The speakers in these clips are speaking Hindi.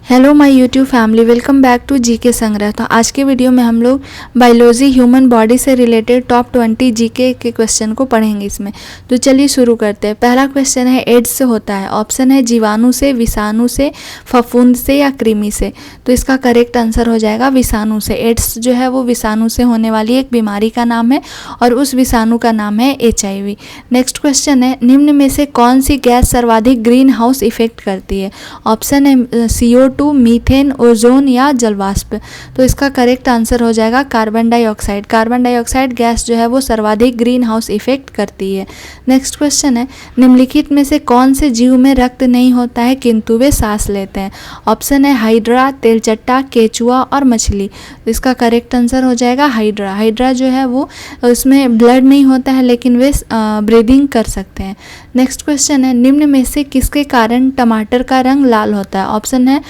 Hello my YouTube family, welcome back to GK Sangrah. तो आज के वीडियो में हम लोग बायोलॉजी ह्यूमन बॉडी से रिलेटेड टॉप 20 जीके के क्वेश्चन को पढ़ेंगे इसमें। तो चलिए शुरू करते हैं। पहला क्वेश्चन है एड्स से होता है। ऑप्शन है जीवाणु से, विषाणु से, फफूंद से या कृमि से। तो इसका करेक्ट आंसर हो जाएगा विषाणु से। एड्स जो है वो विषाणु से होने वाली एक बीमारी का नाम है और उस विषाणु का नाम है HIV। नेक्स्ट क्वेश्चन है निम्न में से कौन सी गैस सर्वाधिक ग्रीन हाउस इफेक्ट करती है। ऑप्शन है CO2, मीथेन, ओजोन या जलवाष्प। तो इसका करेक्ट आंसर हो जाएगा carbon dioxide. Carbon dioxide gas जो है वो सर्वाधिक ग्रीन हाउस इफेक्ट करती है। नेक्स्ट क्वेश्चन है निम्नलिखित में से कौन से जीव में रक्त नहीं होता है किंतु वे सांस लेते हैं। ऑप्शन है हाइड्रा, तेलचट्टा, केचुआ और मछली। तो इसका करेक्ट आंसर हो जाएगा हाइड्रा। हाइड्रा जो है वो उसमें ब्लड नहीं होता है लेकिन वे ब्रीदिंग कर सकते हैं। नेक्स्ट क्वेश्चन है निम्न में से किसके कारण टमाटर का रंग लाल होता है। ऑप्शन है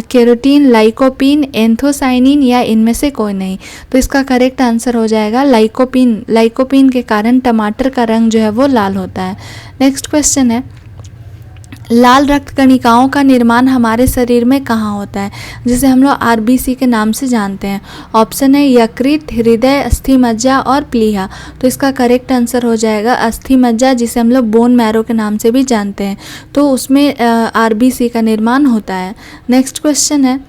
केरोटीन, लाइकोपीन, एंथोसाइनिन या इनमें से कोई नहीं। तो इसका करेक्ट आंसर हो जाएगा लाइकोपीन। लाइकोपीन के कारण टमाटर का रंग जो है वो लाल होता है। नेक्स्ट क्वेश्चन है लाल रक्त कणिकाओं का निर्माण हमारे शरीर में कहाँ होता है, जिसे हम लोग RBC के नाम से जानते हैं। ऑप्शन है यकृत, हृदय, अस्थि मज्जा और प्लीहा। तो इसका करेक्ट आंसर हो जाएगा अस्थि मज्जा, जिसे हम लोग बोन मैरो के नाम से भी जानते हैं। तो उसमें RBC का निर्माण होता है। नेक्स्ट क्वेश्चन है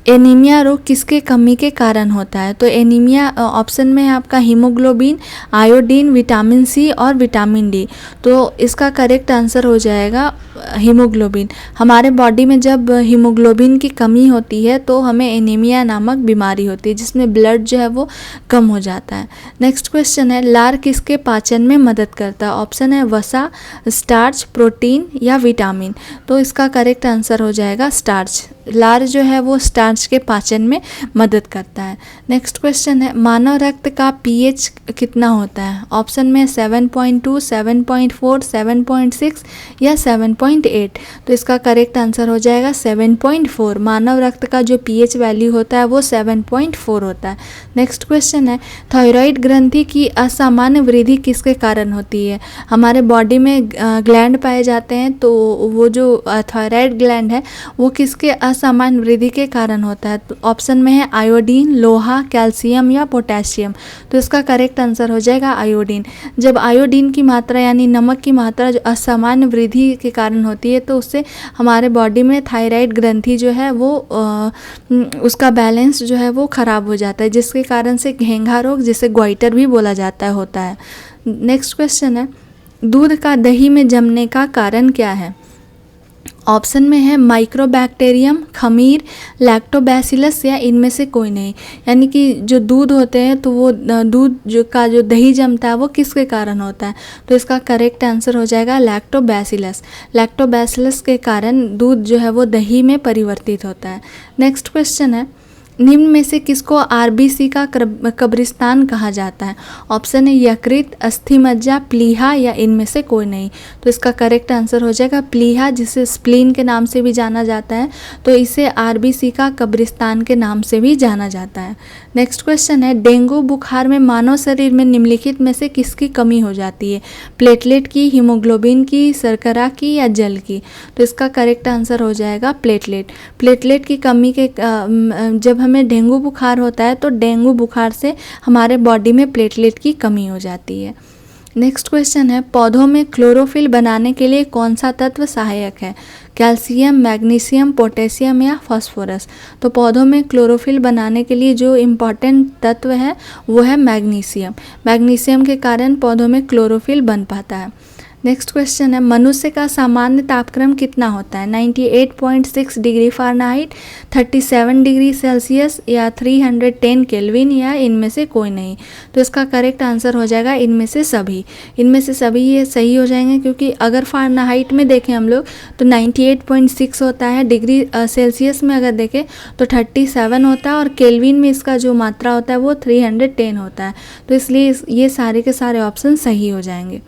एनीमिया रोग किसके कमी के कारण होता है। तो एनीमिया ऑप्शन में है आपका हीमोग्लोबिन, आयोडीन, विटामिन C और विटामिन D। तो इसका करेक्ट आंसर हो जाएगा हीमोग्लोबिन। हमारे बॉडी में जब हीमोग्लोबिन की कमी होती है तो हमें एनीमिया नामक बीमारी होती है जिसमें ब्लड जो है वो कम हो जाता है। नेक्स्ट क्वेश्चन है लार किसके पाचन में मदद करता है। ऑप्शन है वसा, स्टार्च, प्रोटीन या विटामिन। तो इसका करेक्ट आंसर हो जाएगा स्टार्च। लार जो है वो स्टार्च के पाचन में मदद करता है। नेक्स्ट क्वेश्चन है मानव रक्त का pH कितना होता है। ऑप्शन में 7.2, 7.4, 7.6 या 7.8। तो इसका करेक्ट आंसर हो जाएगा 7.4। मानव रक्त का जो pH वैल्यू होता है वो 7.4 होता है। नेक्स्ट क्वेश्चन है थायराइड ग्रंथि की असामान्य वृद्धि किसके कारण होती है। हमारे बॉडी में ग्लैंड पाए जाते हैं, तो वो जो थायराइड ग्लैंड है वो किसके असामान्य वृद्धि के कारण होता है। तो ऑप्शन में है आयोडीन, लोहा, कैल्शियम या पोटेशियम। तो इसका करेक्ट आंसर हो जाएगा आयोडीन। जब आयोडीन की मात्रा यानी नमक की मात्रा जो असामान्य वृद्धि के कारण होती है तो उससे हमारे बॉडी में थायराइड ग्रंथि जो है वो उसका बैलेंस जो है वो ख़राब हो जाता है, जिसके कारण से घेंघा रोग, जिसे ग्वाइटर भी बोला जाता है, होता है। नेक्स्ट क्वेश्चन है दूध का दही में जमने का कारण क्या है। ऑप्शन में है माइक्रोबैक्टीरियम, खमीर, लैक्टोबैसिलस या इनमें से कोई नहीं। यानी कि जो दूध होते हैं तो वो दूध जो दही जमता है वो किसके कारण होता है। तो इसका करेक्ट आंसर हो जाएगा लैक्टोबैसिलस। लैक्टोबैसिलस के कारण दूध जो है वो दही में परिवर्तित होता है। नेक्स्ट क्वेश्चन है निम्न में से किसको RBC का कब्रिस्तान कहा जाता है। ऑप्शन है यकृत, अस्थि मज्जा, प्लीहा या इनमें से कोई नहीं। तो इसका करेक्ट आंसर हो जाएगा प्लीहा, जिसे स्प्लीन के नाम से भी जाना जाता है। तो इसे RBC का कब्रिस्तान के नाम से भी जाना जाता है। नेक्स्ट क्वेश्चन है डेंगू बुखार में मानव शरीर में निम्नलिखित में से किसकी कमी हो जाती है। प्लेटलेट की, हीमोग्लोबिन की, शर्करा की या जल की। तो इसका करेक्ट आंसर हो जाएगा प्लेटलेट। प्लेटलेट की कमी के जब हमें डेंगू बुखार होता है तो डेंगू बुखार से हमारे बॉडी में प्लेटलेट की कमी हो जाती है। नेक्स्ट क्वेश्चन है पौधों में क्लोरोफिल बनाने के लिए कौन सा तत्व सहायक है। कैल्शियम, मैग्नीशियम, पोटेशियम या फास्फोरस। तो पौधों में क्लोरोफिल बनाने के लिए जो इम्पॉर्टेंट तत्व है वो है मैग्नीशियम। मैग्नीशियम के कारण पौधों में क्लोरोफिल बन पाता है। नेक्स्ट क्वेश्चन है मनुष्य का सामान्य तापक्रम कितना होता है। 98.6 डिग्री फ़ारेनहाइट, 37 डिग्री सेल्सियस या 310 केल्विन या इनमें से कोई नहीं। तो इसका करेक्ट आंसर हो जाएगा इनमें से सभी। इनमें से सभी ये सही हो जाएंगे, क्योंकि अगर फ़ारेनहाइट में देखें हम लोग तो 98.6 होता है, डिग्री सेल्सियस में अगर देखें तो 37 होता है और केल्विन में इसका जो मात्रा होता है वो 310 होता है। तो इसलिए ये सारे के सारे ऑप्शन सही हो जाएंगे।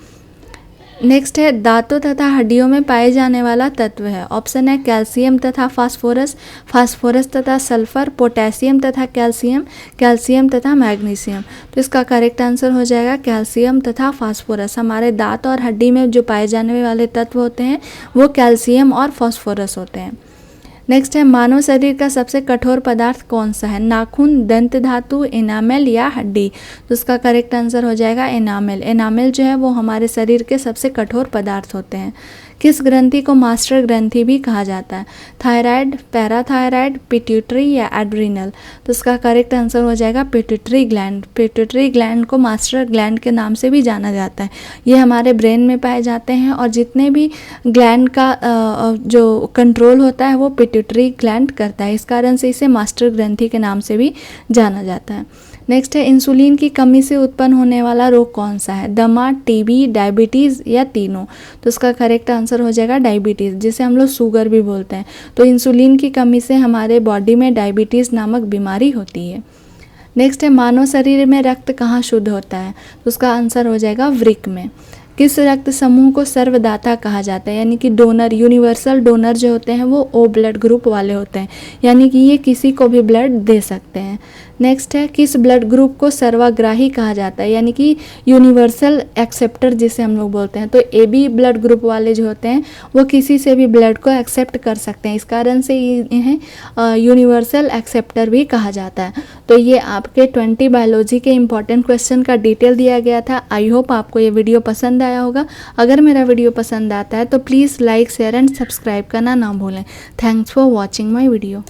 नेक्स्ट है दांतों तथा हड्डियों में पाए जाने वाला तत्व है। ऑप्शन है कैल्शियम तथा फास्फोरस, फास्फोरस तथा सल्फर, पोटेशियम तथा कैल्शियम, कैल्शियम तथा मैग्नीशियम। तो इसका करेक्ट आंसर हो जाएगा कैल्शियम तथा फास्फोरस। हमारे दांत और हड्डी में जो पाए जाने वाले तत्व होते हैं वो कैल्शियम और फास्फोरस होते हैं। नेक्स्ट है मानव शरीर का सबसे कठोर पदार्थ कौन सा है? नाखून, दंत धातु, एनामेल या हड्डी? तो उसका करेक्ट आंसर हो जाएगा एनामेल। एनामेल जो है वो हमारे शरीर के सबसे कठोर पदार्थ होते हैं। किस ग्रंथि को मास्टर ग्रंथि भी कहा जाता है? थायराइड, पैराथायराइड, पिट्यूटरी या एड्रिनल? तो उसका करेक्ट आंसर हो जाएगा पिट्यूटरी ग्लैंड। पिट्यूटरी ग्लैंड को मास्टर ग्लैंड के नाम से भी जाना जाता है। ये हमारे ब्रेन में पाए जाते हैं और जितने भी ग्लैंड का जो कंट्रोल होता है वो पिट्यूटरी ग्लैंड करता है। इस कारण से इसे मास्टर ग्रंथि के नाम से भी जाना जाता है। नेक्स्ट है इंसुलिन की कमी से उत्पन्न होने वाला रोग कौन सा है? दमा, टीबी, डायबिटीज़ या तीनों? तो उसका करेक्ट आंसर हो जाएगा डायबिटीज़, जिसे हम लोग शुगर भी बोलते हैं। तो इंसुलिन की कमी से हमारे बॉडी में डायबिटीज़ नामक बीमारी होती है। नेक्स्ट है मानव शरीर में रक्त कहाँ शुद्ध होता है? तो उसका आंसर हो जाएगा वृक्क में। किस रक्त समूह को सर्वदाता कहा जाता है? यानी कि डोनर, यूनिवर्सल डोनर जो होते हैं वो ओ ब्लड ग्रुप वाले होते हैं, यानी कि ये किसी को भी ब्लड दे सकते हैं। नेक्स्ट है किस ब्लड ग्रुप को सर्वग्राही कहा जाता है? यानी कि यूनिवर्सल एक्सेप्टर जिसे हम लोग बोलते हैं। तो ए बी ब्लड ग्रुप वाले जो होते हैं वो किसी से भी ब्लड को एक्सेप्ट कर सकते हैं। इस कारण से इन्हें यूनिवर्सल एक्सेप्टर भी कहा जाता है। तो ये आपके 20 बायोलॉजी के इंपॉर्टेंट क्वेश्चन का डिटेल दिया गया था। आई होप आपको ये वीडियो पसंद आया होगा। अगर मेरा वीडियो पसंद आता है तो please like, share and subscribe करना ना भूलें। Thanks for watching my video.